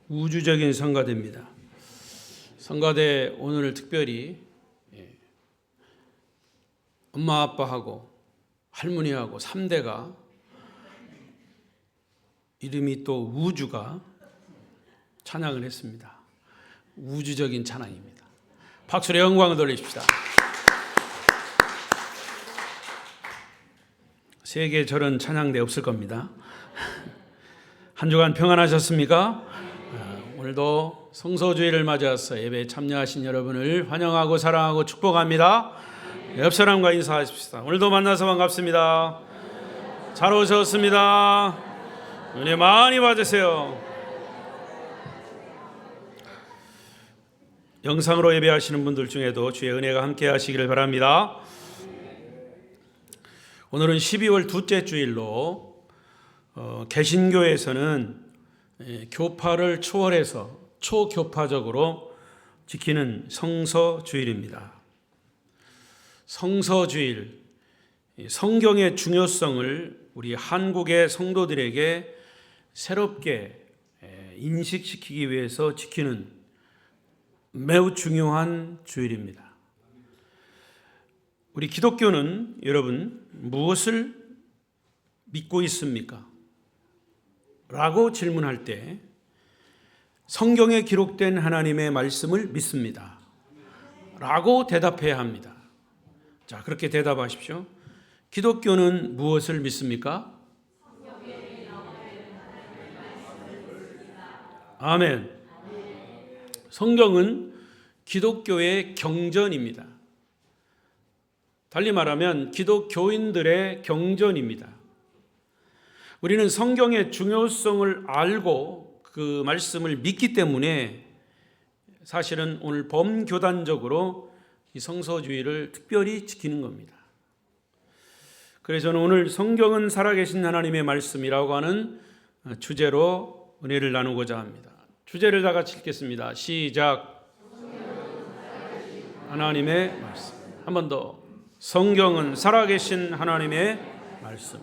우주적인 성가대입니다. 성가대 오늘 특별히 엄마 아빠하고 할머니하고 3대가 이름이 또 우주가 찬양을 했습니다. 우주적인 찬양입니다. 박수로 영광을 돌리십시다. 세계에 저런 찬양대 없을 겁니다. 한 주간 평안하셨습니까? 오늘도 성서주일을 맞아서 예배에 참여하신 여러분을 환영하고 사랑하고 축복합니다. 옆 사람과 인사하십시다. 오늘도 만나서 반갑습니다. 잘 오셨습니다. 은혜 많이 받으세요. 영상으로 예배하시는 분들 중에도 주의 은혜가 함께 하시기를 바랍니다. 오늘은 12월 둘째 주일로 개신교에서는 교파를 초월해서 초교파적으로 지키는 성서주일입니다. 성서주일, 성경의 중요성을 우리 한국의 성도들에게 새롭게 인식시키기 위해서 지키는 매우 중요한 주일입니다. 우리 기독교는 여러분 무엇을 믿고 있습니까? 라고 질문할 때 성경에 기록된 하나님의 말씀을 믿습니다. 라고 대답해야 합니다. 자, 그렇게 대답하십시오. 기독교는 무엇을 믿습니까? 아멘. 성경은 기독교의 경전입니다. 달리 말하면 기독교인들의 경전입니다. 우리는 성경의 중요성을 알고 그 말씀을 믿기 때문에 사실은 오늘 범교단적으로 이 성서주의를 특별히 지키는 겁니다. 그래서 저는 오늘 성경은 살아계신 하나님의 말씀이라고 하는 주제로 은혜를 나누고자 합니다. 주제를 다 같이 읽겠습니다. 시작. 하나님의 말씀. 한 번 더. 성경은 살아계신 하나님의 말씀.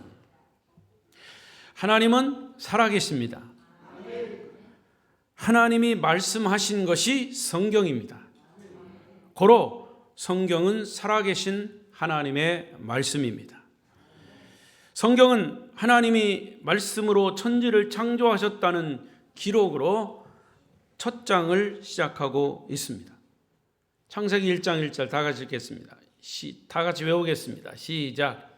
하나님은 살아계십니다. 하나님이 말씀하신 것이 성경입니다. 고로 성경은 살아계신 하나님의 말씀입니다. 성경은 하나님이 말씀으로 천지를 창조하셨다는 기록으로 첫 장을 시작하고 있습니다. 창세기 1장 1절 다 같이 읽겠습니다. 다 같이 외우겠습니다. 시작.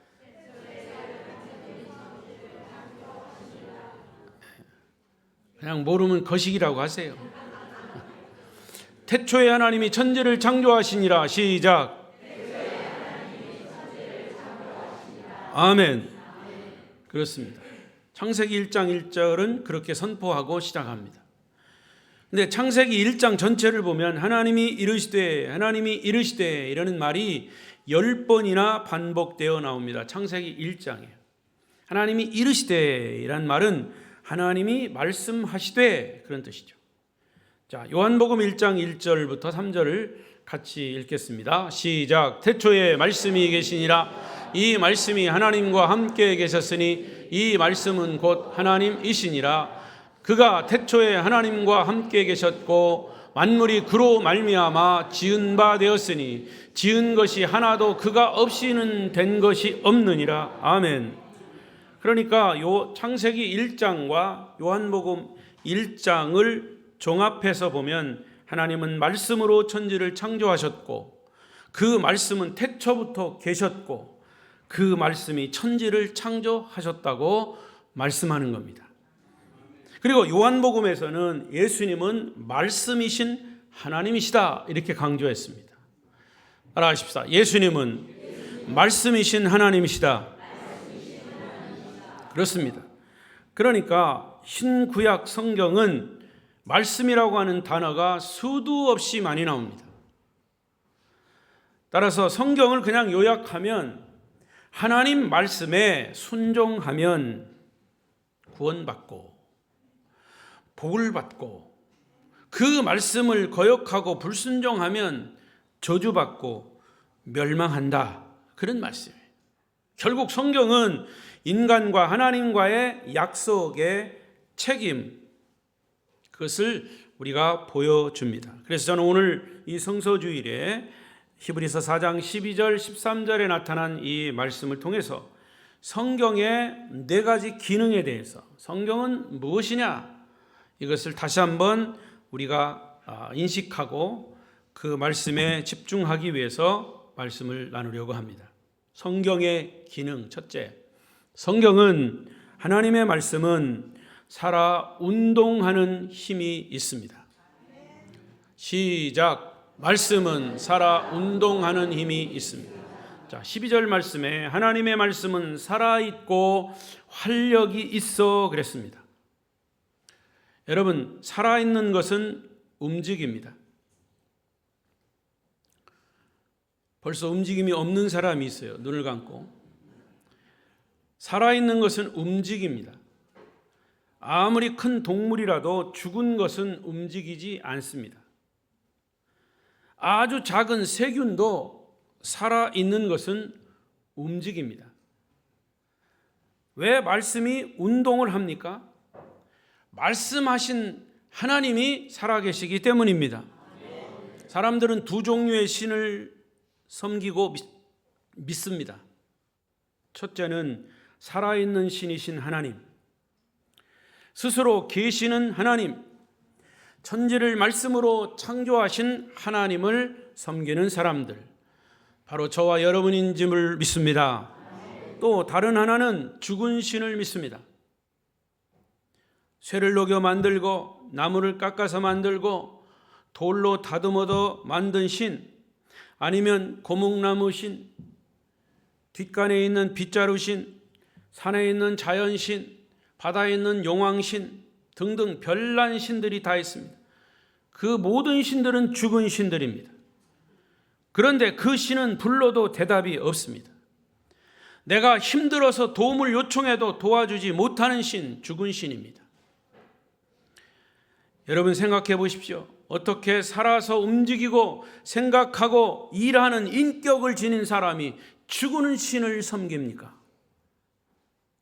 그냥 모르면 거식이라고 하세요. 태초에 하나님이 천지를 창조하시니라. 시작. 아멘. 그렇습니다. 창세기 1장 1절은 그렇게 선포하고 시작합니다. 근데 창세기 1장 전체를 보면 하나님이 이르시되 이러는 말이 10번이나 반복되어 나옵니다. 창세기 1장에. 하나님이 이르시되 이란 말은 하나님이 말씀하시되 그런 뜻이죠. 자, 요한복음 1장 1절부터 3절을 같이 읽겠습니다. 시작. 태초에 말씀이 계시니라. 이 말씀이 하나님과 함께 계셨으니 이 말씀은 곧 하나님이시니라. 그가 태초에 하나님과 함께 계셨고 만물이 그로 말미암아 지은 바 되었으니 지은 것이 하나도 그가 없이는 된 것이 없느니라. 아멘. 그러니까 요 창세기 1장과 요한복음 1장을 종합해서 보면 하나님은 말씀으로 천지를 창조하셨고 그 말씀은 태초부터 계셨고 그 말씀이 천지를 창조하셨다고 말씀하는 겁니다. 그리고 요한복음에서는 예수님은 말씀이신 하나님이시다 이렇게 강조했습니다. 따라하십시다. 예수님은 말씀이신 하나님이시다. 그렇습니다. 그러니까 신구약 성경은 말씀이라고 하는 단어가 수도 없이 많이 나옵니다. 따라서 성경을 그냥 요약하면 하나님 말씀에 순종하면 구원받고 복을 받고 그 말씀을 거역하고 불순종하면 저주받고 멸망한다. 그런 말씀이에요. 결국 성경은 인간과 하나님과의 약속의 책임, 그것을 우리가 보여줍니다. 그래서 저는 오늘 이 성서주일에 히브리서 4장 12절 13절에 나타난 이 말씀을 통해서 성경의 4가지 기능에 대해서, 성경은 무엇이냐, 이것을 다시 한번 우리가 인식하고 그 말씀에 집중하기 위해서 말씀을 나누려고 합니다. 성경의 기능, 첫째, 성경은, 하나님의 말씀은 살아 운동하는 힘이 있습니다. 시작. 말씀은 살아 운동하는 힘이 있습니다. 자, 12절 말씀에 하나님의 말씀은 살아있고 활력이 있어 그랬습니다. 여러분, 살아있는 것은 움직입니다. 벌써 움직임이 없는 사람이 있어요. 눈을 감고. 살아있는 것은 움직입니다. 아무리 큰 동물이라도 죽은 것은 움직이지 않습니다. 아주 작은 세균도 살아있는 것은 움직입니다. 왜 말씀이 운동을 합니까? 말씀하신 하나님이 살아계시기 때문입니다. 사람들은 2 종류의 신을 섬기고 믿습니다. 첫째는 살아있는 신이신 하나님, 스스로 계시는 하나님, 천지를 말씀으로 창조하신 하나님을 섬기는 사람들, 바로 저와 여러분인 줄을 믿습니다. 또 다른 하나는 죽은 신을 믿습니다. 쇠를 녹여 만들고 나무를 깎아서 만들고 돌로 다듬어서 만든 신, 아니면 고목나무 신, 뒷간에 있는 빗자루 신, 산에 있는 자연신, 바다에 있는 용왕신 등등 별난 신들이 다 있습니다. 그 모든 신들은 죽은 신들입니다. 그런데 그 신은 불러도 대답이 없습니다. 내가 힘들어서 도움을 요청해도 도와주지 못하는 신, 죽은 신입니다. 여러분 생각해 보십시오. 어떻게 살아서 움직이고 생각하고 일하는 인격을 지닌 사람이 죽은 신을 섬깁니까?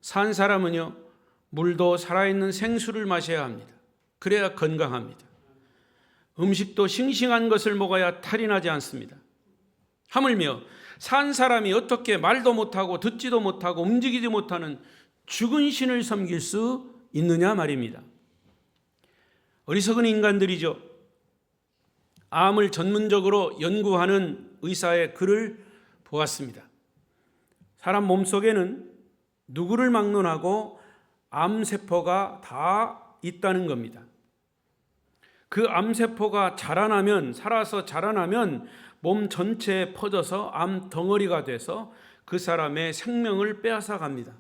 산 사람은요, 물도 살아있는 생수를 마셔야 합니다. 그래야 건강합니다. 음식도 싱싱한 것을 먹어야 탈이 나지 않습니다. 하물며 산 사람이 어떻게 말도 못하고 듣지도 못하고 움직이지 못하는 죽은 신을 섬길 수 있느냐 말입니다. 어리석은 인간들이죠. 암을 전문적으로 연구하는 의사의 글을 보았습니다. 사람 몸속에는 누구를 막론하고 암세포가 다 있다는 겁니다. 그 암세포가 자라나면, 살아서 자라나면 몸 전체에 퍼져서 암 덩어리가 돼서 그 사람의 생명을 빼앗아 갑니다.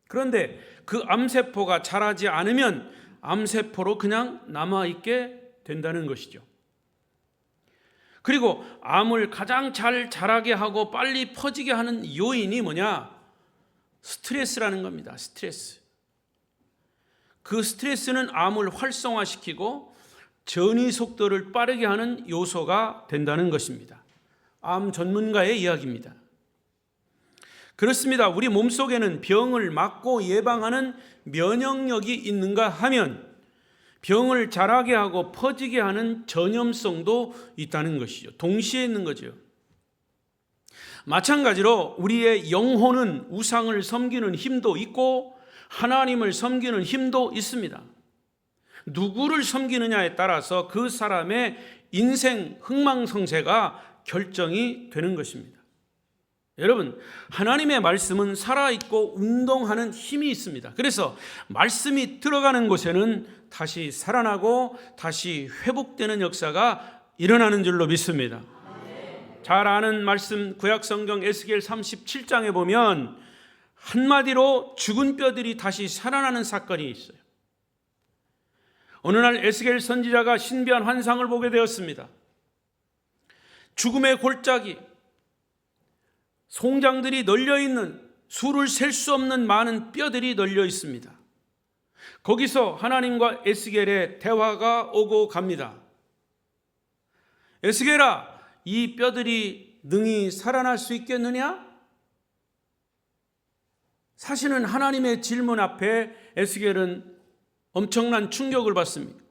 그런데 그 암세포가 자라지 않으면 암세포로 그냥 남아있게 된다는 것이죠. 그리고 암을 가장 잘 자라게 하고 빨리 퍼지게 하는 요인이 뭐냐? 스트레스라는 겁니다. 스트레스. 그 스트레스는 암을 활성화시키고 전이 속도를 빠르게 하는 요소가 된다는 것입니다. 암 전문가의 이야기입니다. 그렇습니다. 우리 몸속에는 병을 막고 예방하는 면역력이 있는가 하면 병을 자라게 하고 퍼지게 하는 전염성도 있다는 것이죠. 동시에 있는 거죠. 마찬가지로 우리의 영혼은 우상을 섬기는 힘도 있고 하나님을 섬기는 힘도 있습니다. 누구를 섬기느냐에 따라서 그 사람의 인생 흥망성쇠가 결정이 되는 것입니다. 여러분, 하나님의 말씀은 살아있고 운동하는 힘이 있습니다. 그래서 말씀이 들어가는 곳에는 다시 살아나고 다시 회복되는 역사가 일어나는 줄로 믿습니다. 잘 아는 말씀, 구약성경 에스겔 37장에 보면 한마디로 죽은 뼈들이 다시 살아나는 사건이 있어요. 어느 날 에스겔 선지자가 신비한 환상을 보게 되었습니다. 죽음의 골짜기, 송장들이 널려있는, 수를 셀 수 없는 많은 뼈들이 널려 있습니다. 거기서 하나님과 에스겔의 대화가 오고 갑니다. 에스겔아, 이 뼈들이 능히 살아날 수 있겠느냐? 사실은 하나님의 질문 앞에 에스겔은 엄청난 충격을 받습니다.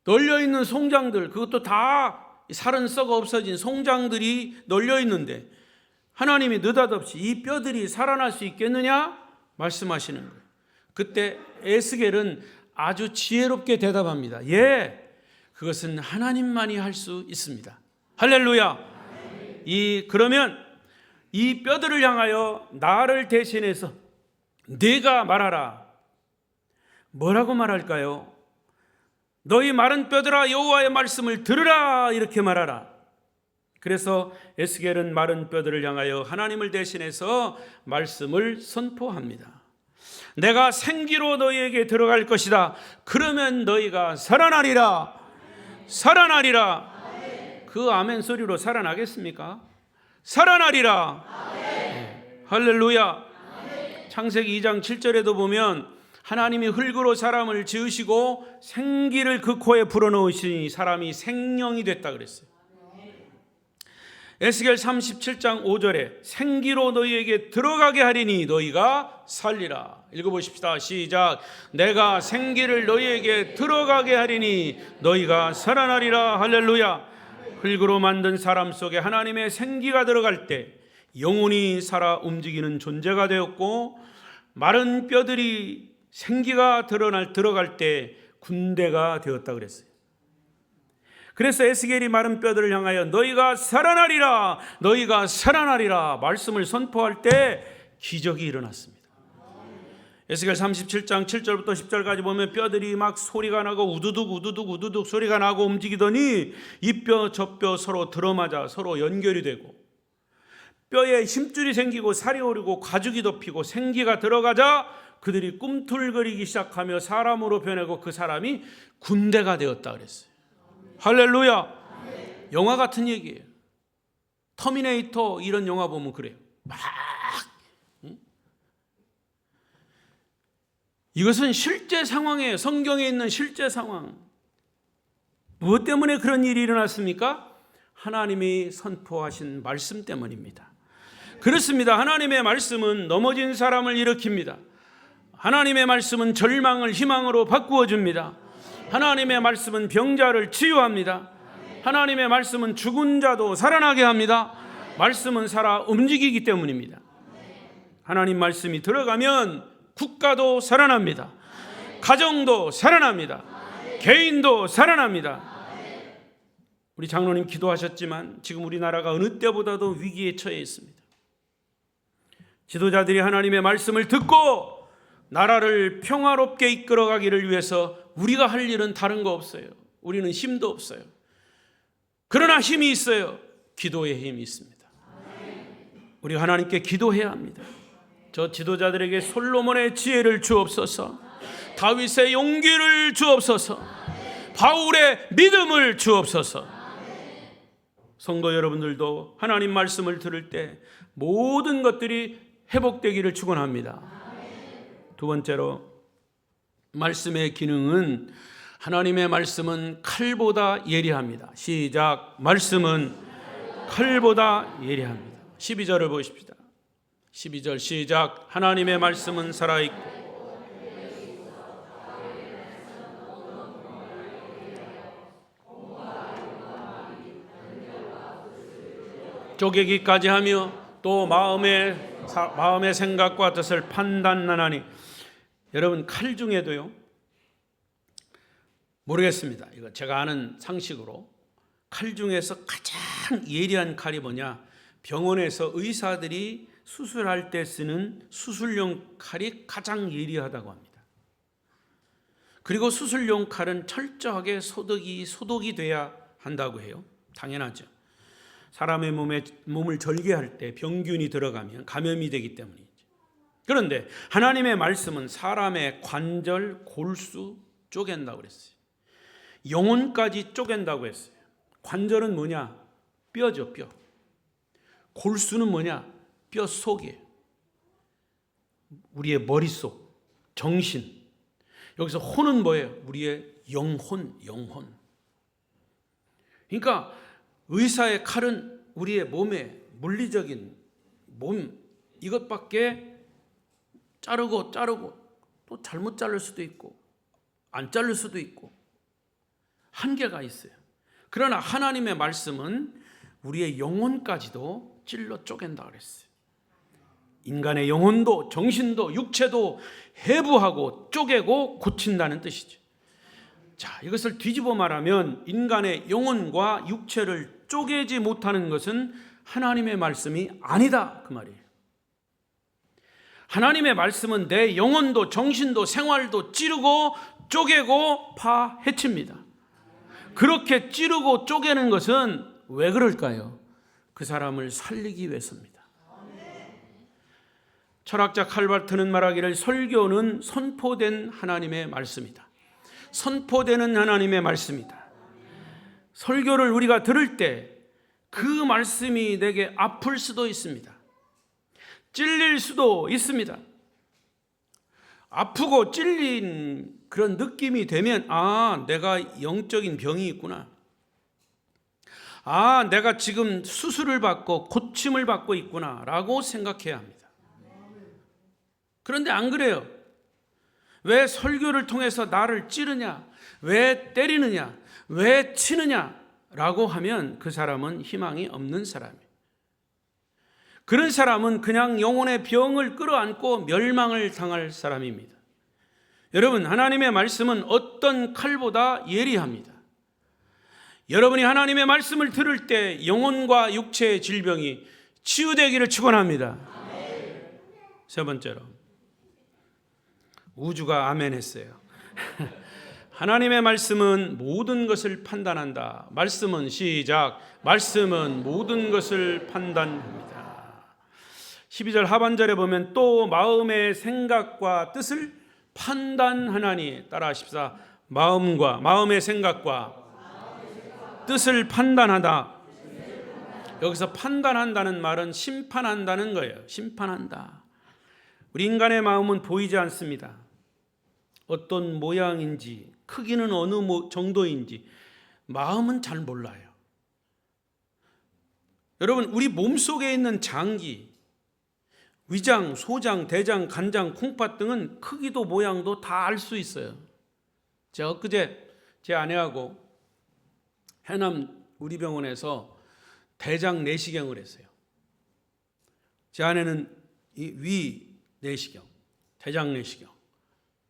널려있는 송장들, 그것도 다 살은 썩어 없어진 송장들이 널려있는데 하나님이 느닷없이 이 뼈들이 살아날 수 있겠느냐 말씀하시는 거예요. 그때 에스겔은 아주 지혜롭게 대답합니다. 예, 그것은 하나님만이 할 수 있습니다. 할렐루야. 그러면 이 뼈들을 향하여 나를 대신해서 네가 말하라. 뭐라고 말할까요? 너희 마른 뼈들아 여호와의 말씀을 들으라 이렇게 말하라. 그래서 에스겔은 마른 뼈들을 향하여 하나님을 대신해서 말씀을 선포합니다. 내가 생기로 너희에게 들어갈 것이다. 그러면 너희가 살아나리라. 살아나리라. 그 아멘 소리로 살아나겠습니까? 살아나리라. 할렐루야. 창세기 2장 7절에도 보면 하나님이 흙으로 사람을 지으시고 생기를 그 코에 불어넣으시니 사람이 생명이 됐다 그랬어요. 에스겔 37장 5절에 생기로 너희에게 들어가게 하리니 너희가 살리라. 읽어보십시다. 시작. 내가 생기를 너희에게 들어가게 하리니 너희가 살아나리라. 할렐루야. 흙으로 만든 사람 속에 하나님의 생기가 들어갈 때 영혼이 살아 움직이는 존재가 되었고, 마른 뼈들이 생기가 들어갈 때 군대가 되었다 그랬어요. 그래서 에스겔이 마른 뼈들을 향하여 너희가 살아나리라, 너희가 살아나리라 말씀을 선포할 때 기적이 일어났습니다. 에스겔 37장 7절부터 10절까지 보면 뼈들이 막 소리가 나고 우두둑 우두둑 우두둑 소리가 나고 움직이더니 이 뼈 저 뼈 서로 들어맞아 서로 연결이 되고 뼈에 힘줄이 생기고 살이 오르고 가죽이 덮이고 생기가 들어가자 그들이 꿈틀거리기 시작하며 사람으로 변하고 그 사람이 군대가 되었다 그랬어요. 할렐루야. 영화 같은 얘기예요. 터미네이터 이런 영화 보면 그래요. 막 이것은 실제 상황이에요. 성경에 있는 실제 상황. 무엇 때문에 그런 일이 일어났습니까? 하나님이 선포하신 말씀 때문입니다. 그렇습니다. 하나님의 말씀은 넘어진 사람을 일으킵니다. 하나님의 말씀은 절망을 희망으로 바꾸어 줍니다. 하나님의 말씀은 병자를 치유합니다. 하나님의 말씀은 죽은 자도 살아나게 합니다. 말씀은 살아 움직이기 때문입니다. 하나님 말씀이 들어가면 국가도 살아납니다. 가정도 살아납니다. 개인도 살아납니다. 우리 장로님 기도하셨지만 지금 우리나라가 어느 때보다도 위기에 처해 있습니다. 지도자들이 하나님의 말씀을 듣고 나라를 평화롭게 이끌어가기를 위해서 우리가 할 일은 다른 거 없어요. 우리는 힘도 없어요. 그러나 힘이 있어요. 기도의 힘이 있습니다. 우리 하나님께 기도해야 합니다. 저 지도자들에게 솔로몬의 지혜를 주옵소서, 다윗의 용기를 주옵소서, 바울의 믿음을 주옵소서. 성도 여러분들도 하나님 말씀을 들을 때 모든 것들이 회복되기를 축원합니다. 두 번째로 말씀의 기능은 하나님의 말씀은 칼보다 예리합니다. 시작. 말씀은 칼보다 예리합니다. 12절을 보십시다. 12절 시작. 하나님의 말씀은 살아있고 쪼개기까지 하며 또 마음의 생각과 뜻을 판단하나니. 여러분, 칼 중에도요, 모르겠습니다. 이거 제가 아는 상식으로 칼 중에서 가장 예리한 칼이 뭐냐? 병원에서 의사들이 수술할 때 쓰는 수술용 칼이 가장 예리하다고 합니다. 그리고 수술용 칼은 철저하게 소독이 돼야 한다고 해요. 당연하죠. 사람의 몸을 절개할 때 병균이 들어가면 감염이 되기 때문이죠. 그런데 하나님의 말씀은 사람의 관절, 골수 쪼갠다고 그랬어요. 영혼까지 쪼갠다고 했어요. 관절은 뭐냐? 뼈죠, 뼈. 골수는 뭐냐? 뼈 속이에요. 우리의 머릿속, 정신. 여기서 혼은 뭐예요? 우리의 영혼. 그러니까 의사의 칼은 우리의 몸의 물리적인 몸 이것밖에 자르고 또 잘못 자를 수도 있고 안 자를 수도 있고 한계가 있어요. 그러나 하나님의 말씀은 우리의 영혼까지도 찔러 쪼갠다 그랬어요. 인간의 영혼도 정신도 육체도 해부하고 쪼개고 고친다는 뜻이죠. 자, 이것을 뒤집어 말하면 인간의 영혼과 육체를 쪼개지 못하는 것은 하나님의 말씀이 아니다 그 말이에요. 하나님의 말씀은 내 영혼도 정신도 생활도 찌르고 쪼개고 파헤칩니다. 그렇게 찌르고 쪼개는 것은 왜 그럴까요? 그 사람을 살리기 위해서입니다. 철학자 칼바르트는 말하기를 설교는 선포된 하나님의 말씀이다. 선포되는 하나님의 말씀이다. 설교를 우리가 들을 때 그 말씀이 내게 아플 수도 있습니다. 찔릴 수도 있습니다. 아프고 찔린 그런 느낌이 되면 내가 영적인 병이 있구나. 내가 지금 수술을 받고 고침을 받고 있구나 라고 생각해야 합니다. 그런데 안 그래요. 왜 설교를 통해서 나를 찌르냐, 왜 때리느냐, 왜 치느냐 라고 하면 그 사람은 희망이 없는 사람이에요. 그런 사람은 그냥 영혼의 병을 끌어안고 멸망을 당할 사람입니다. 여러분, 하나님의 말씀은 어떤 칼보다 예리합니다. 여러분이 하나님의 말씀을 들을 때 영혼과 육체의 질병이 치유되기를 축원합니다. 세 번째로 우주가 아멘 했어요. 하나님의 말씀은 모든 것을 판단한다. 말씀은 시작. 말씀은 모든 것을 판단합니다. 12절 하반절에 보면 또 마음의 생각과 뜻을 판단하나니, 따라하십사. 마음의 생각과 뜻을 판단하다. 여기서 판단한다는 말은 심판한다는 거예요. 심판한다. 우리 인간의 마음은 보이지 않습니다. 어떤 모양인지 크기는 어느 정도인지 마음은 잘 몰라요. 여러분, 우리 몸속에 있는 장기, 위장, 소장, 대장, 간장, 콩팥 등은 크기도 모양도 다 알 수 있어요. 제가 엊그제 제 아내하고 해남 우리 병원에서 대장 내시경을 했어요. 제 아내는 위 내시경, 대장 내시경.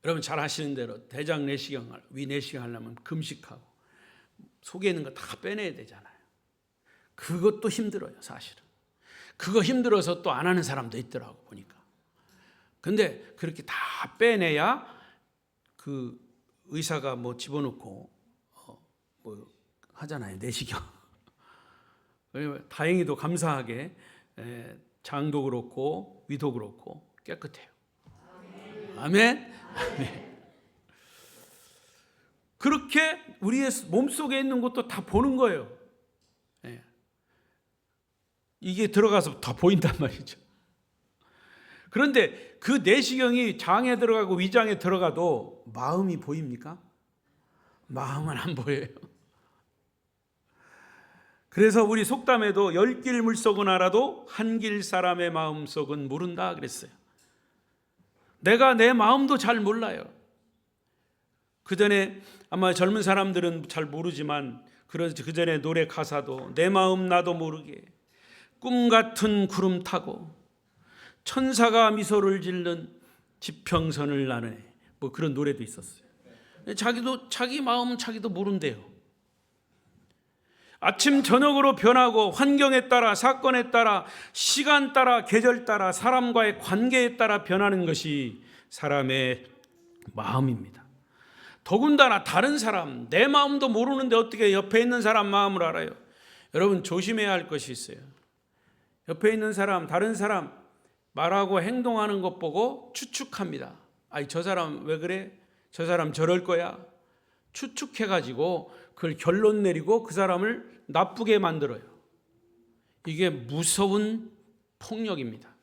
여러분 잘 아시는 대로 대장 내시경, 위 내시경 하려면 금식하고 속에 있는 거 다 빼내야 되잖아요. 그것도 힘들어요, 사실은. 그거 힘들어서 또 안 하는 사람도 있더라고 보니까. 근데 그렇게 다 빼내야 그 의사가 뭐 집어넣고 뭐 하잖아요, 내시경. 다행히도 감사하게 장도 그렇고 위도 그렇고 깨끗해요. 아멘. 아멘. 그렇게 우리의 몸속에 있는 것도 다 보는 거예요. 이게 들어가서 다 보인단 말이죠. 그런데 그 내시경이 장에 들어가고 위장에 들어가도 마음이 보입니까? 마음은 안 보여요. 그래서 우리 속담에도 10길 물속은 알아도 한 길 사람의 마음속은 모른다 그랬어요. 내가 내 마음도 잘 몰라요. 그 전에 아마 젊은 사람들은 잘 모르지만 그 전에 노래 가사도 내 마음 나도 모르게 꿈 같은 구름 타고 천사가 미소를 짓는 지평선을 나네, 뭐 그런 노래도 있었어요. 자기 마음은 자기도 모른대요. 아침 저녁으로 변하고 환경에 따라, 사건에 따라, 시간 따라, 계절 따라, 사람과의 관계에 따라 변하는 것이 사람의 마음입니다. 더군다나 다른 사람, 내 마음도 모르는데 어떻게 옆에 있는 사람 마음을 알아요? 여러분 조심해야 할 것이 있어요. 옆에 있는 사람, 다른 사람 말하고 행동하는 것 보고 추측합니다. 저 사람 왜 그래? 저 사람 저럴 거야? 추측해가지고 그걸 결론 내리고 그 사람을 나쁘게 만들어요. 이게 무서운 폭력입니다.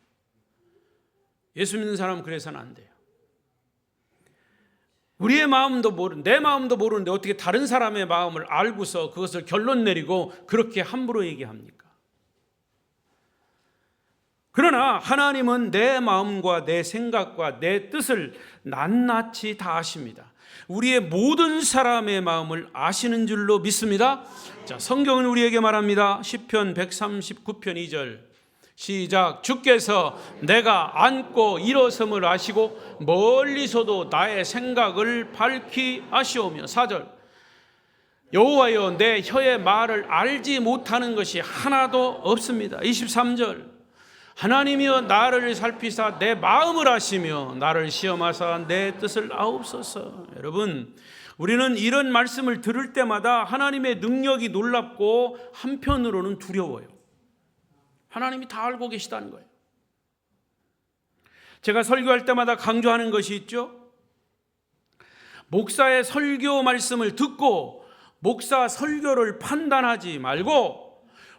예수 믿는 사람은 그래서는 안 돼요. 우리의 마음도 내 마음도 모르는데 어떻게 다른 사람의 마음을 알고서 그것을 결론 내리고 그렇게 함부로 얘기합니까? 그러나 하나님은 내 마음과 내 생각과 내 뜻을 낱낱이 다 아십니다. 우리의 모든 사람의 마음을 아시는 줄로 믿습니다. 자, 성경은 우리에게 말합니다. 시편 139편 2절 시작. 주께서 내가 앉고 일어섬을 아시고 멀리서도 나의 생각을 밝히 아시오며. 4절 여호와여 내 혀의 말을 알지 못하는 것이 하나도 없습니다. 23절 하나님이여 나를 살피사 내 마음을 아시며 나를 시험하사 내 뜻을 아옵소서. 여러분, 우리는 이런 말씀을 들을 때마다 하나님의 능력이 놀랍고 한편으로는 두려워요. 하나님이 다 알고 계시다는 거예요. 제가 설교할 때마다 강조하는 것이 있죠. 목사의 설교 말씀을 듣고 목사 설교를 판단하지 말고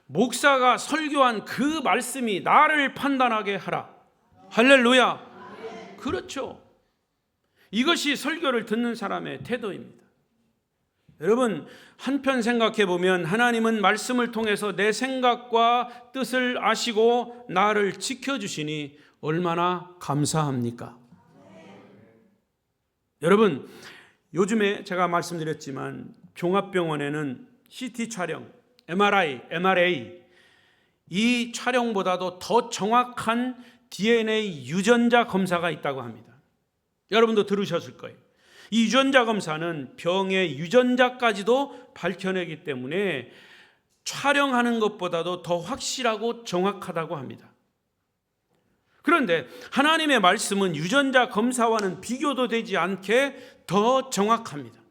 목사가 설교한 그 말씀이 나를 판단하게 하라. 할렐루야. 그렇죠. 이것이 설교를 듣는 사람의 태도입니다. 여러분, 한편 생각해 보면 하나님은 말씀을 통해서 내 생각과 뜻을 아시고 나를 지켜주시니 얼마나 감사합니까? 여러분, 요즘에 제가 말씀드렸지만 종합병원에는 CT 촬영, MRA 이 촬영보다도 더 정확한 DNA 유전자 검사가 있다고 합니다. 여러분도 들으셨을 거예요. 이 유전자 검사는 병의 유전자까지도 밝혀내기 때문에 촬영하는 것보다도 더 확실하고 정확하다고 합니다. 그런데 하나님의 말씀은 유전자 검사와는 비교도 되지 않게 더 정확합니다.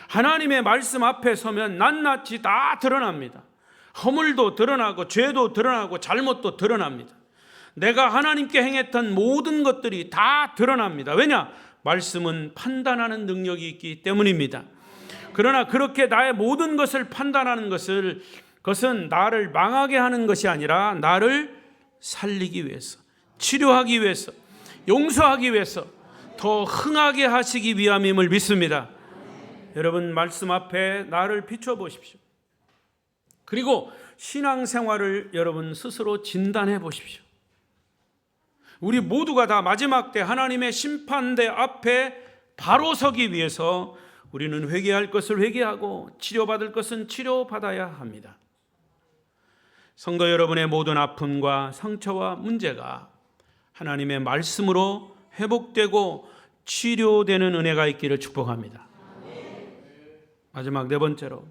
하나님의 말씀 앞에 서면 낱낱이 다 드러납니다. 허물도 드러나고 죄도 드러나고 잘못도 드러납니다. 내가 하나님께 행했던 모든 것들이 다 드러납니다. 왜냐? 말씀은 판단하는 능력이 있기 때문입니다. 그러나 그렇게 나의 모든 것을 판단하는 것은 나를 망하게 하는 것이 아니라 나를 살리기 위해서, 치료하기 위해서, 용서하기 위해서, 더 흥하게 하시기 위함임을 믿습니다. 여러분, 말씀 앞에 나를 비춰보십시오. 그리고 신앙생활을 여러분 스스로 진단해 보십시오. 우리 모두가 다 마지막 때 하나님의 심판대 앞에 바로 서기 위해서 우리는 회개할 것을 회개하고 치료받을 것은 치료받아야 합니다. 성도 여러분의 모든 아픔과 상처와 문제가 하나님의 말씀으로 회복되고 치료되는 은혜가 있기를 축복합니다. 마지막 네 번째로,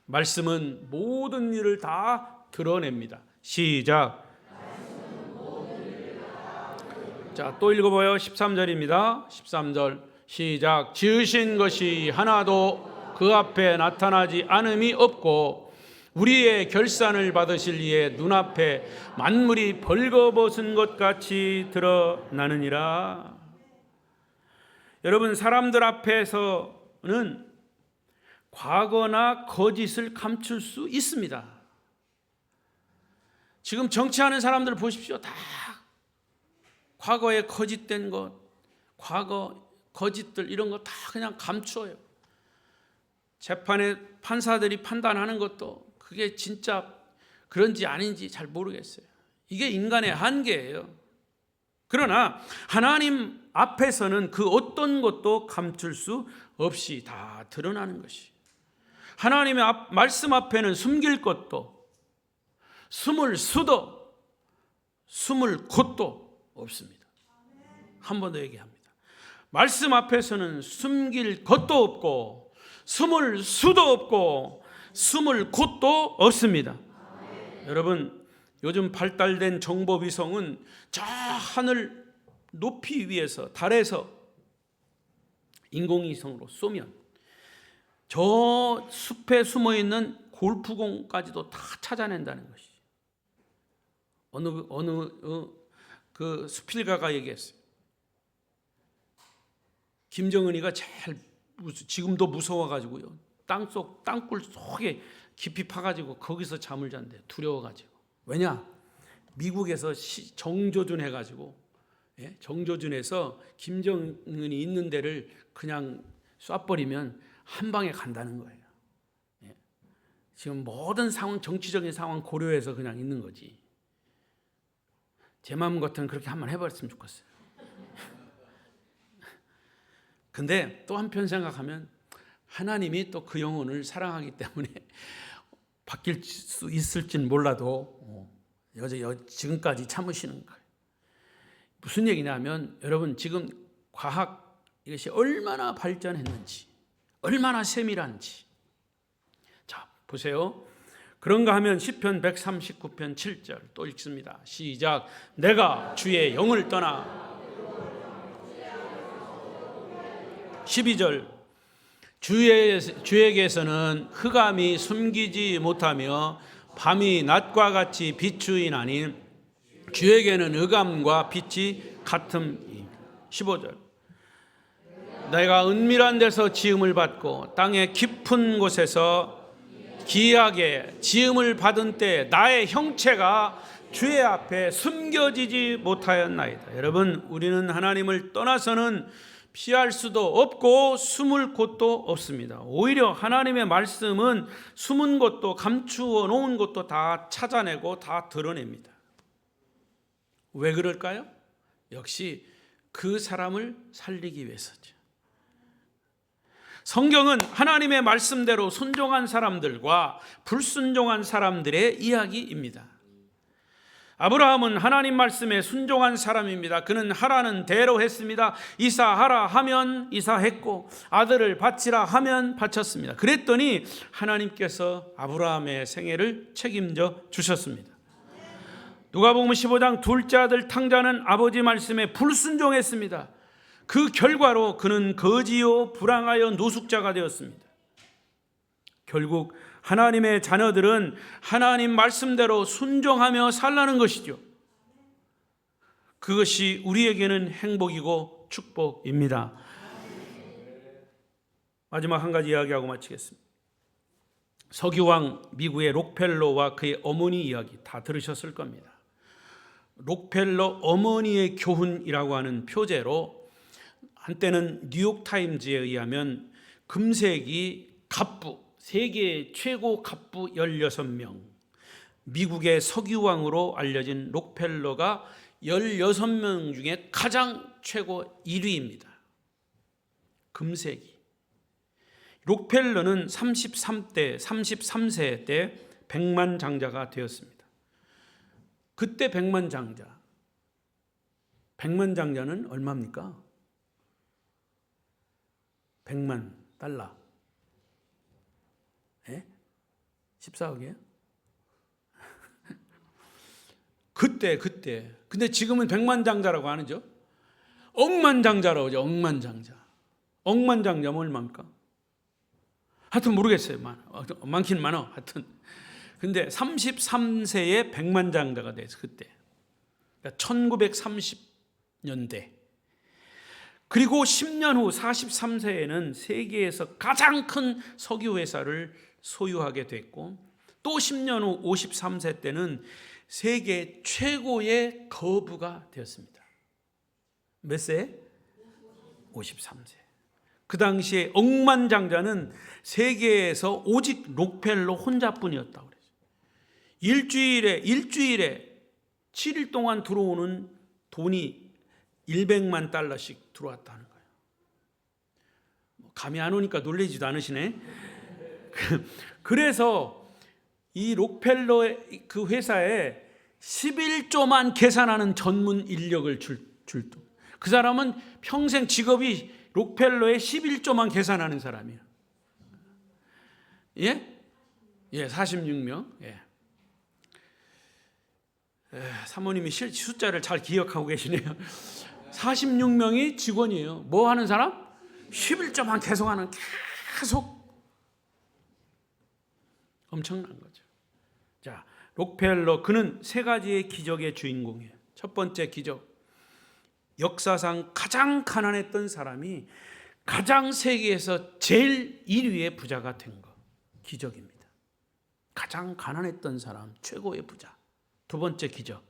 말씀은 모든 일을 다 드러냅니다. 시작. 자, 또 읽어봐요. 13절입니다. 13절 시작. 지으신 것이 하나도 그 앞에 나타나지 않음이 없고 우리의 결산을 받으실 이의 눈앞에 만물이 벌거벗은 것 같이 드러나느니라. 여러분, 사람들 앞에서는 과거나 거짓을 감출 수 있습니다. 지금 정치하는 사람들 보십시오. 다 과거에 거짓된 것, 과거 거짓들 이런 거 다 그냥 감추어요. 재판에 판사들이 판단하는 것도 그게 진짜 그런지 아닌지 잘 모르겠어요. 이게 인간의 한계예요. 그러나 하나님 앞에서는 그 어떤 것도 감출 수 없이 다 드러나는 것이. 하나님의 말씀 앞에는 숨길 것도 숨을 수도 숨을 곳도 없습니다. 한 번 더 얘기합니다. 말씀 앞에서는 숨길 것도 없고 숨을 수도 없고 숨을 곳도 없습니다. 여러분, 요즘 발달된 정보위성은 저 하늘 높이 위에서 달에서 인공위성으로 쏘면 저 숲에 숨어있는 골프공까지도 다 찾아낸다는 것이. 어느 그 수필가가 얘기했어요. 김정은이가 제일 지금도 무서워가지고요. 땅굴 속에 깊이 파가지고 거기서 잠을 잔대요. 두려워가지고. 왜냐? 미국에서 정조준 해가지고, 정조준에서 김정은이 있는 데를 그냥 쏴버리면 한 방에 간다는 거예요. 지금 모든 상황, 정치적인 상황 고려해서 그냥 있는 거지. 제 마음 같으면 그렇게 한번 해버렸으면 좋겠어요. 근데 또 한편 생각하면 하나님이 또 그 영혼을 사랑하기 때문에 바뀔 수 있을진 몰라도 지금까지 참으시는 거예요. 무슨 얘기냐면 여러분, 지금 과학 이것이 얼마나 발전했는지, 얼마나 세밀한지. 자, 보세요. 그런가 하면 시편 139편 7절 또 읽습니다. 시작. 내가 주의 영을 떠나. 12절. 주에게서는 흑암이 숨기지 못하며 밤이 낮과 같이 비추이나니 주에게는 흑암과 빛이 같음이니라. 15절. 내가 은밀한 데서 지음을 받고 땅의 깊은 곳에서 기이하게 지음을 받은 때 나의 형체가 주의 앞에 숨겨지지 못하였나이다. 여러분, 우리는 하나님을 떠나서는 피할 수도 없고 숨을 곳도 없습니다. 오히려 하나님의 말씀은 숨은 곳도 감추어 놓은 곳도 다 찾아내고 다 드러냅니다. 왜 그럴까요? 역시 그 사람을 살리기 위해서죠. 성경은 하나님의 말씀대로 순종한 사람들과 불순종한 사람들의 이야기입니다. 아브라함은 하나님 말씀에 순종한 사람입니다. 그는 하라는 대로 했습니다. 이사하라 하면 이사했고 아들을 바치라 하면 바쳤습니다. 그랬더니 하나님께서 아브라함의 생애를 책임져 주셨습니다. 누가복음 15장 둘째 아들 탕자는 아버지 말씀에 불순종했습니다. 그 결과로 그는 거지요 불황하여 노숙자가 되었습니다. 결국 하나님의 자녀들은 하나님 말씀대로 순종하며 살라는 것이죠. 그것이 우리에게는 행복이고 축복입니다. 마지막 한 가지 이야기하고 마치겠습니다. 석유왕 미국의 록펠러와 그의 어머니 이야기 다 들으셨을 겁니다. 록펠러 어머니의 교훈이라고 하는 표제로 한때는 뉴욕타임즈에 의하면 금세기 갑부, 세계 최고 갑부 16명, 미국의 석유왕으로 알려진 록펠러가 16명 중에 가장 최고 1위입니다. 금세기. 록펠러는 33세 때 백만장자가 되었습니다. 그때 백만장자는 얼마입니까? 100만 달러. 14억이에요? 그때. 근데 지금은 백만장자라고 안 하죠? 억만장자라고 하죠. 억만장자면 얼마입니까? 하여튼 모르겠어요. 많긴 많아. 하여튼. 근데 33세에 백만장자가 돼서 그때. 그러니까 1930년대. 그리고 10년 후 43세에는 세계에서 가장 큰 석유 회사를 소유하게 됐고, 또 10년 후 53세 때는 세계 최고의 거부가 되었습니다. 몇 세? 53세. 그 당시에 억만장자는 세계에서 오직 록펠러 혼자뿐이었다고 그랬어요. 일주일에 7일 동안 들어오는 돈이 100만 달러씩 들어왔다는 거예요. 감이 안 오니까 놀라지도 않으시네. 그래서 이 록펠러의 그 회사에 11조만 계산하는 전문 인력을 줄도. 그 사람은 평생 직업이 록펠러의 11조만 계산하는 사람이에요. 예? 46명. 사모님이 숫자를 잘 기억하고 계시네요. 46명이 직원이에요. 뭐 하는 사람? 11조만 계속 엄청난 거죠. 자, 록펠러 그는 세 가지의 기적의 주인공이에요. 첫 번째 기적, 역사상 가장 가난했던 사람이 가장 세계에서 제일 1위의 부자가 된 거, 기적입니다. 가장 가난했던 사람, 최고의 부자. 두 번째 기적,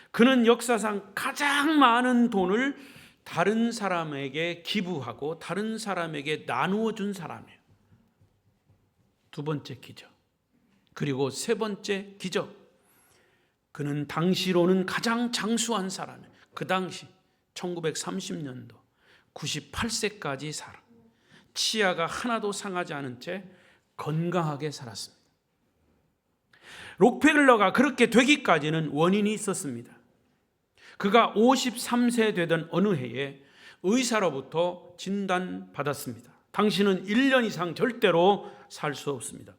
그는 역사상 가장 많은 돈을 다른 사람에게 기부하고 다른 사람에게 나누어 준 사람이에요. 두 번째 기적. 그리고 세 번째 기적, 그는 당시로는 가장 장수한 사람이에요. 그 당시 1930년도 98세까지 살아 치아가 하나도 상하지 않은 채 건강하게 살았습니다. 록펠러가 그렇게 되기까지는 원인이 있었습니다. 그가 53세 되던 어느 해에 의사로부터 진단받았습니다. 당신은 1년 이상 절대로 살 수 없습니다.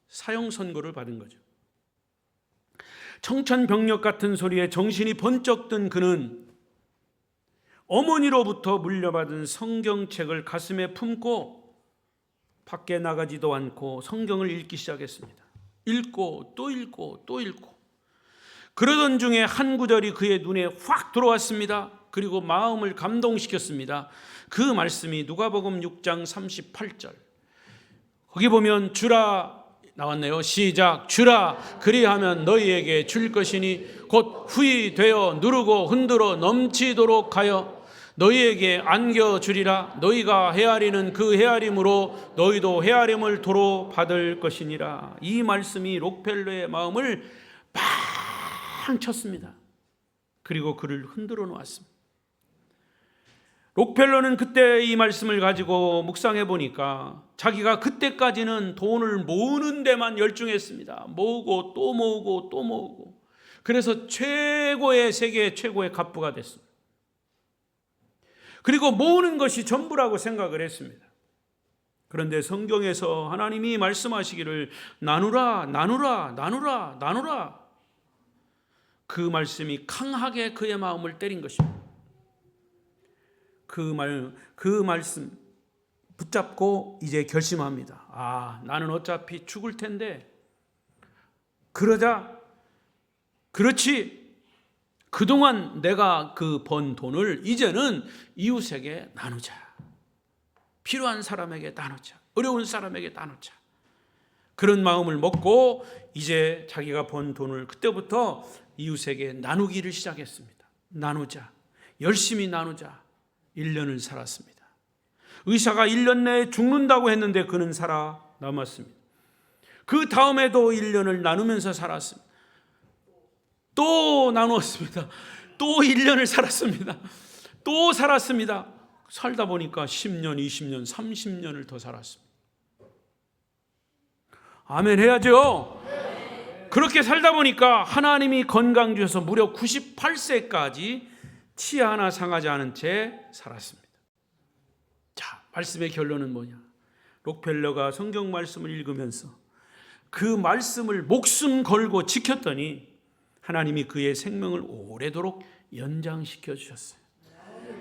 사형 선고를 받은 거죠. 청천벽력 같은 소리에 정신이 번쩍 든 그는 어머니로부터 물려받은 성경책을 가슴에 품고 밖에 나가지도 않고 성경을 읽기 시작했습니다. 읽고 또 읽고 또 읽고 그러던 중에 한 구절이 그의 눈에 확 들어왔습니다. 그리고 마음을 감동시켰습니다. 그 말씀이 누가복음 6장 38절. 거기 보면 주라 나왔네요. 시작. 주라 그리하면 너희에게 줄 것이니 곧 후히 되어 누르고 흔들어 넘치도록 하여 너희에게 안겨주리라. 너희가 헤아리는 그 헤아림으로 너희도 헤아림을 도로 받을 것이니라. 이 말씀이 록펠러의 마음을 팡 쳤습니다. 그리고 그를 흔들어 놓았습니다. 록펠러는 그때 이 말씀을 가지고 묵상해 보니까 자기가 그때까지는 돈을 모으는 데만 열중했습니다. 모으고 또 모으고 또 모으고. 그래서 세계 최고의 갑부가 됐습니다. 그리고 모으는 것이 전부라고 생각을 했습니다. 그런데 성경에서 하나님이 말씀하시기를 나누라 나누라 나누라 나누라, 그 말씀이 강하게 그의 마음을 때린 것입니다. 그 말씀 붙잡고 이제 결심합니다. 나는 어차피 죽을 텐데 그렇지 그동안 내가 그 번 돈을 이제는 이웃에게 나누자. 필요한 사람에게 나누자. 어려운 사람에게 나누자. 그런 마음을 먹고 이제 자기가 번 돈을 그때부터 이웃에게 나누기를 시작했습니다. 나누자. 열심히 나누자. 1년을 살았습니다. 의사가 1년 내에 죽는다고 했는데 그는 살아남았습니다. 그 다음에도 1년을 나누면서 살았습니다. 또 나누었습니다. 또 1년을 살았습니다. 또 살았습니다. 살다 보니까 10년, 20년, 30년을 더 살았습니다. 아멘 해야죠. 그렇게 살다 보니까 하나님이 건강 주셔서 무려 98세까지 치아 하나 상하지 않은 채 살았습니다. 자, 말씀의 결론은 뭐냐? 록펠러가 성경 말씀을 읽으면서 그 말씀을 목숨 걸고 지켰더니 하나님이 그의 생명을 오래도록 연장시켜 주셨어요.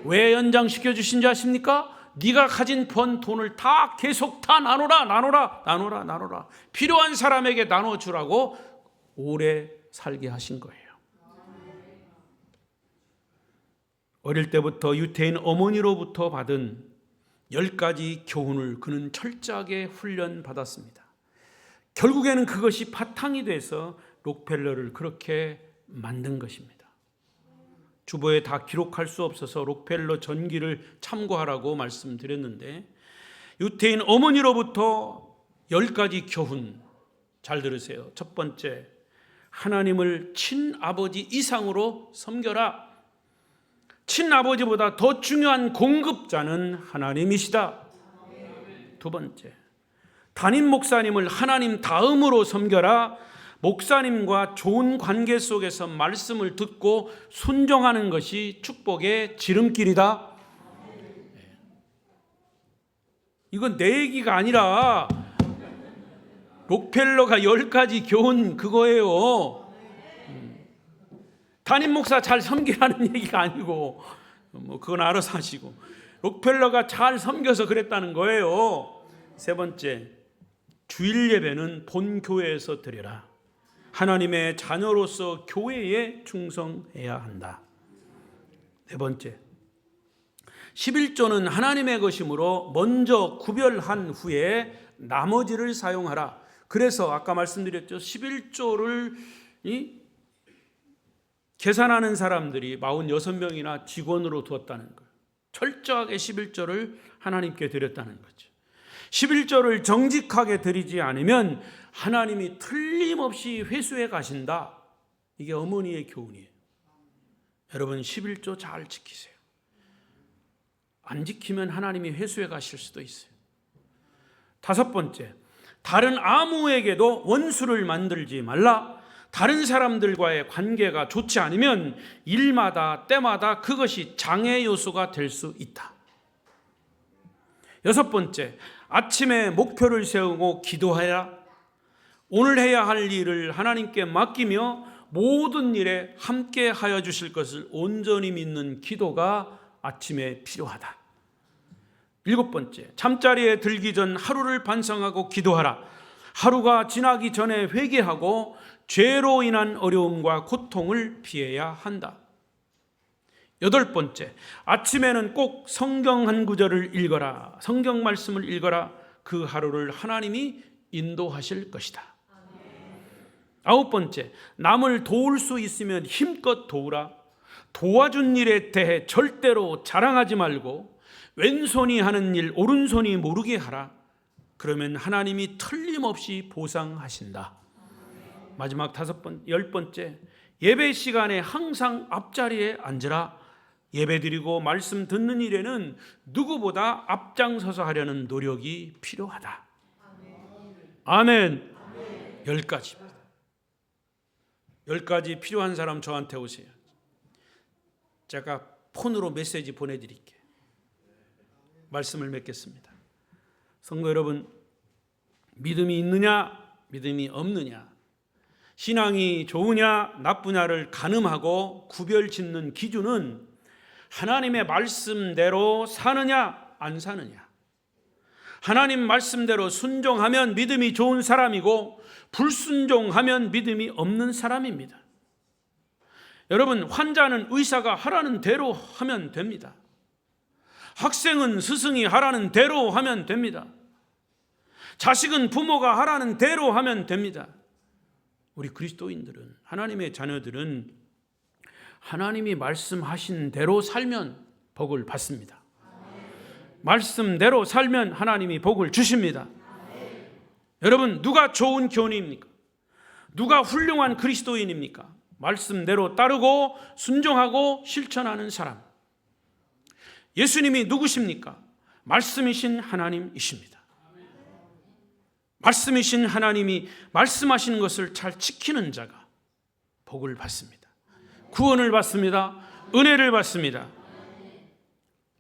왜 연장시켜 주신지 아십니까? 네가 가진 번 돈을 다 계속 다 나누라 나누라 나누라 나누라. 필요한 사람에게 나눠주라고 오래 살게 하신 거예요. 어릴 때부터 유태인 어머니로부터 받은 10가지 교훈을 그는 철저하게 훈련받았습니다. 결국에는 그것이 바탕이 돼서 록펠러를 그렇게 만든 것입니다. 주보에 다 기록할 수 없어서 록펠러 전기를 참고하라고 말씀드렸는데, 유태인 어머니로부터 10가지 교훈 잘 들으세요. 첫 번째, 하나님을 친아버지 이상으로 섬겨라. 친아버지보다 더 중요한 공급자는 하나님이시다. 두 번째, 담임 목사님을 하나님 다음으로 섬겨라. 목사님과 좋은 관계 속에서 말씀을 듣고 순종하는 것이 축복의 지름길이다. 이건 내 얘기가 아니라 록펠러가 10가지 교훈 그거예요. 담임 목사 잘 섬기라는 얘기가 아니고 그건 알아서 하시고, 록펠러가 잘 섬겨서 그랬다는 거예요. 세 번째, 주일 예배는 본 교회에서 드려라. 하나님의 자녀로서 교회에 충성해야 한다. 네 번째, 11조는 하나님의 것이므로 먼저 구별한 후에 나머지를 사용하라. 그래서 아까 말씀드렸죠. 11조를 계산하는 사람들이 46명이나 직원으로 두었다는 거예요. 철저하게 11조를 하나님께 드렸다는 거죠. 11조를 정직하게 드리지 않으면 하나님이 틀림없이 회수해 가신다. 이게 어머니의 교훈이에요. 여러분 11조 잘 지키세요. 안 지키면 하나님이 회수해 가실 수도 있어요. 5번째, 다른 아무에게도 원수를 만들지 말라. 다른 사람들과의 관계가 좋지 않으면 일마다 때마다 그것이 장애 요소가 될 수 있다. 6번째, 아침에 목표를 세우고 기도해라. 오늘 해야 할 일을 하나님께 맡기며 모든 일에 함께 하여 주실 것을 온전히 믿는 기도가 아침에 필요하다. 7번째, 잠자리에 들기 전 하루를 반성하고 기도하라. 하루가 지나기 전에 회개하고 죄로 인한 어려움과 고통을 피해야 한다. 8번째, 아침에는 꼭 성경 한 구절을 읽어라. 성경 말씀을 읽어라. 그 하루를 하나님이 인도하실 것이다. 9번째, 남을 도울 수 있으면 힘껏 도우라. 도와준 일에 대해 절대로 자랑하지 말고 왼손이 하는 일 오른손이 모르게 하라. 그러면 하나님이 틀림없이 보상하신다. 마지막 10번째, 예배 시간에 항상 앞자리에 앉으라. 예배 드리고 말씀 듣는 일에는 누구보다 앞장서서 하려는 노력이 필요하다. 아멘. 10가지입니다. 10가지 필요한 사람 저한테 오세요. 제가 폰으로 메시지 보내드릴게요. 말씀을 맺겠습니다. 성도 여러분, 믿음이 있느냐 믿음이 없느냐, 신앙이 좋으냐 나쁘냐를 가늠하고 구별짓는 기준은 하나님의 말씀대로 사느냐 안 사느냐. 하나님 말씀대로 순종하면 믿음이 좋은 사람이고 불순종하면 믿음이 없는 사람입니다. 여러분, 환자는 의사가 하라는 대로 하면 됩니다. 학생은 스승이 하라는 대로 하면 됩니다. 자식은 부모가 하라는 대로 하면 됩니다. 우리 그리스도인들은, 하나님의 자녀들은 하나님이 말씀하신 대로 살면 복을 받습니다. 말씀대로 살면 하나님이 복을 주십니다. 여러분, 누가 좋은 교훈입니까? 누가 훌륭한 그리스도인입니까? 말씀대로 따르고 순종하고 실천하는 사람. 예수님이 누구십니까? 말씀이신 하나님이십니다. 말씀이신 하나님이 말씀하신 것을 잘 지키는 자가 복을 받습니다. 구원을 받습니다. 은혜를 받습니다.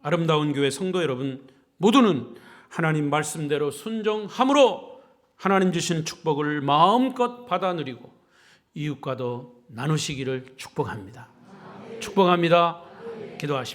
아름다운 교회 성도 여러분, 모두는 하나님 말씀대로 순종함으로 하나님 주신 축복을 마음껏 받아 누리고 이웃과도 나누시기를 축복합니다. 축복합니다. 기도하십시오.